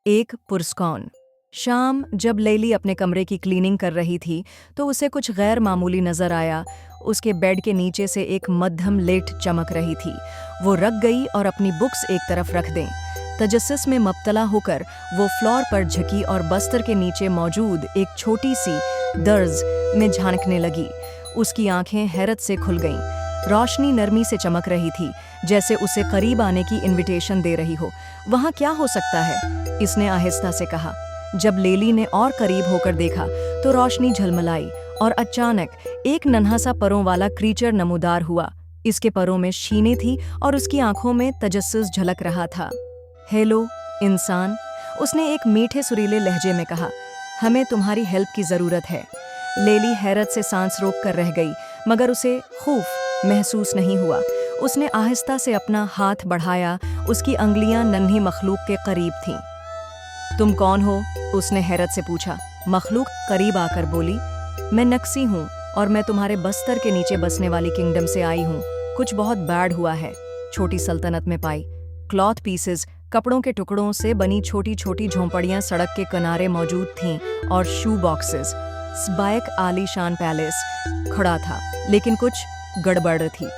एक पुरस्कौन। शाम जब लेली अपने कमरे की क्लीनिंग कर रही थी तो उसे कुछ गैर मामूली नजर आया। उसके बेड के नीचे से एक मध्यम लेट चमक रही थी। वो रख गई और अपनी बुक्स एक तरफ रख दें। तजस्सुस में मुब्तला होकर वो फ्लोर पर झुकी और बस्तर के नीचे मौजूद एक छोटी सी दर्ज में झांकने लगी। उसकी आंखें हैरत से खुल गईं। रोशनी नरमी से चमक रही थी, जैसे उसे करीब आने की इनविटेशन दे रही हो। वहाँ क्या हो सकता है? इसने आहिस्ता से कहा। जब लेली ने और करीब होकर देखा तो रोशनी झलमलाई और अचानक एक नन्हा सा परों वाला क्रीचर नमूदार हुआ। इसके परों में शीनें थी और उसकी आंखों में तजस्सुस झलक रहा था। हेलो इंसान, उसने एक मीठे सुरीले लहजे में कहा। हमें तुम्हारी हेल्प की जरूरत है। लेली हैरत से सांस रोक कर रह गई, मगर उसे खौफ महसूस नहीं हुआ। उसने आहिस्ता से अपना हाथ बढ़ाया। उसकी अंगुलियां नन्ही मखलूक के करीब थीं। तुम कौन हो? उसने हैरत से पूछा। मखलूक करीब आकर बोली, मैं नक्सी हूँ और मैं तुम्हारे बस्तर के नीचे बसने वाली किंगडम से आई हूँ। कुछ बहुत बैड हुआ है। छोटी सल्तनत में पाई क्लॉथ पीसेस, कपड़ों के टुकड़ों से बनी छोटी छोटी झोंपड़ियां सड़क के किनारे मौजूद थीं और शू बॉक्सेस। स्बायक आलीशान पैलेस खड़ा था, लेकिन कुछ गड़बड़ थी।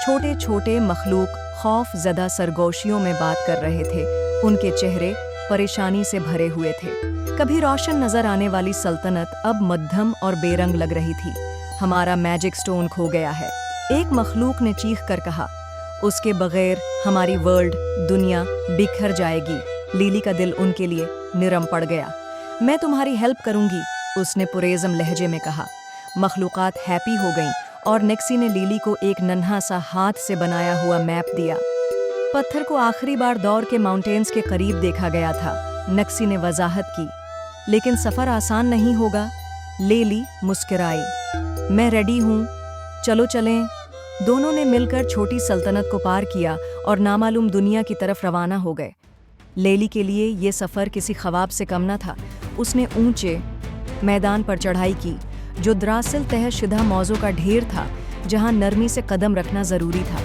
छोटे छोटे मखलूक खौफ ज़दा सरगोशियों में बात कर रहे थे। उनके चेहरे परेशानी से भरे हुए थे। कभी रोशन नजर आने वाली सल्तनत अब मध्यम और बेरंग लग रही थी। हमारा मैजिक स्टोन खो गया है, एक मखलूक ने चीख कर कहा। उसके बगैर हमारी वर्ल्ड दुनिया बिखर जाएगी। लीली का दिल उनके लिए निरम पड़ गया। मैं तुम्हारी हेल्प करूंगी, उसने पुरेज़म लहजे में कहा। मखलूकात हैप्पी हो गईं और नेक्सी ने लीली को एक नन्हा सा हाथ से बनाया हुआ मैप दिया। पत्थर को आखिरी बार दौर के माउंटेन्स के करीब देखा गया था, नक्सी ने वजाहत की। लेकिन सफ़र आसान नहीं होगा। लेली मुस्कुराई। मैं रेडी हूँ, चलो चलें। दोनों ने मिलकर छोटी सल्तनत को पार किया और नामालूम दुनिया की तरफ रवाना हो गए। लेली के लिए ये सफ़र किसी ख्वाब से कम न था। उसने ऊंचे मैदान पर चढ़ाई की, जो दरअसल तहशुदा मौजों का ढेर था, जहाँ नरमी से कदम रखना ज़रूरी था।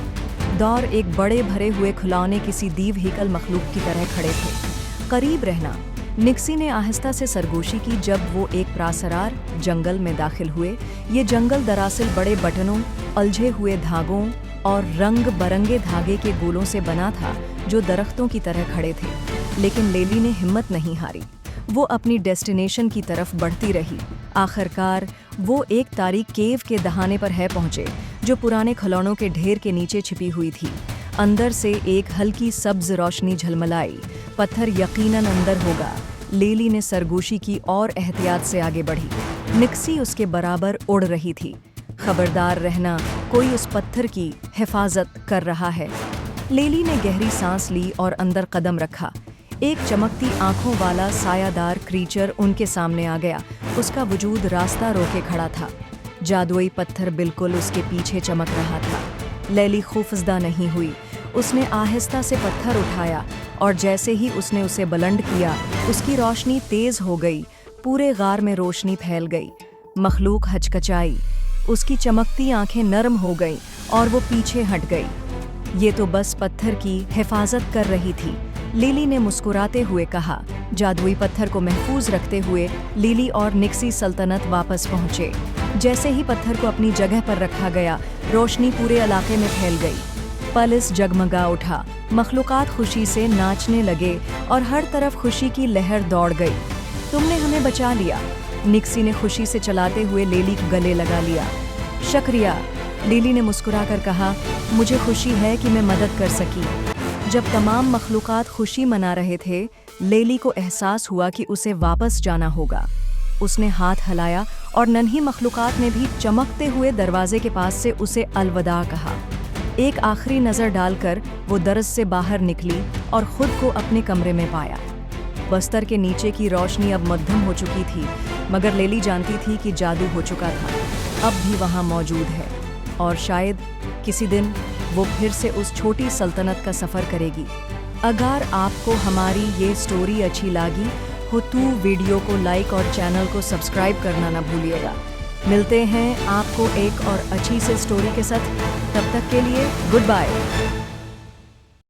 दौर एक बड़े भरे हुए खिलौने किसी दीव हिकल मखलूक की तरह खड़े थे। करीब रहना, निक्सी ने आहिस्ता से सरगोशी की। जब वो एक प्रासरार जंगल में दाखिल हुए, ये जंगल दरअसल बड़े बटनों, उलझे हुए धागों और रंग बरंगे धागे के गोलों से बना था, जो दरख्तों की तरह खड़े थे। लेकिन लेली ने हिम्मत नहीं हारी। वो अपनी डेस्टिनेशन की तरफ बढ़ती रही। आखिरकार वो एक तारीक केव के दहाने पर पहुंचे, जो पुराने खिलौनों के ढेर के नीचे छिपी हुई थी। अंदर से एक हल्की सब्ज रोशनी झलमलाई। पत्थर यकीनन अंदर होगा। लेली ने सरगोशी की और एहतियात से आगे बढ़ी। निक्सी उसके बराबर उड़ रही थी। खबरदार रहना, कोई उस पत्थर की हिफाजत कर रहा है। लेली ने गहरी सांस ली और अंदर कदम रखा। एक चमकती आंखों वाला सायादार क्रीचर उनके सामने आ गया। उसका वजूद रास्ता रोके खड़ा था। जादुई पत्थर बिल्कुल उसके पीछे चमक रहा था। लेली खौफजदा नहीं हुई। उसने आहिस्ता से पत्थर उठाया और जैसे ही उसने उसे बुलंद किया, उसकी रोशनी तेज हो गई। पूरे गार में रोशनी फैल गई। मखलूक हचकचाई। उसकी चमकती आंखें नरम हो गईं और वो पीछे हट गई। ये तो बस पत्थर की हिफाजत कर रही थी, लिली ने मुस्कुराते हुए कहा। जादुई पत्थर को महफूज रखते हुए लिली और निक्सी सल्तनत वापस पहुंचे। जैसे ही पत्थर को अपनी जगह पर रखा गया, रोशनी पूरे इलाके में फैल गई। पलिस जगमगा उठा। मखलूकात खुशी से नाचने लगे और हर तरफ खुशी की लहर दौड़ गई। तुमने हमें बचा लिया, निक्सी ने खुशी से चलाते हुए लेली को गले लगा लिया। शुक्रिया, लिली ने मुस्कुराकर कहा। मुझे खुशी है कि मैं मदद कर सकी। जब तमाम मखलूकात खुशी मना रहे थे, लेली को एहसास हुआ कि उसे वापस जाना होगा। उसने हाथ हिलाया और नन्ही मखलूकात ने भी चमकते हुए दरवाजे के पास से उसे अलविदा कहा। एक आखिरी नज़र डालकर वो दरज से बाहर निकली और खुद को अपने कमरे में पाया। बस्तर के नीचे की रोशनी अब मध्यम हो चुकी थी, मगर लेली जानती थी कि जादू हो चुका था, अब भी वहाँ मौजूद है और शायद किसी दिन वो फिर से उस छोटी सल्तनत का सफ़र करेगी। अगर आपको हमारी ये स्टोरी अच्छी लगी हो तो वीडियो को लाइक और चैनल को सब्सक्राइब करना ना भूलिएगा। मिलते हैं आपको एक और अच्छी से स्टोरी के साथ। तब तक के लिए गुड बाय।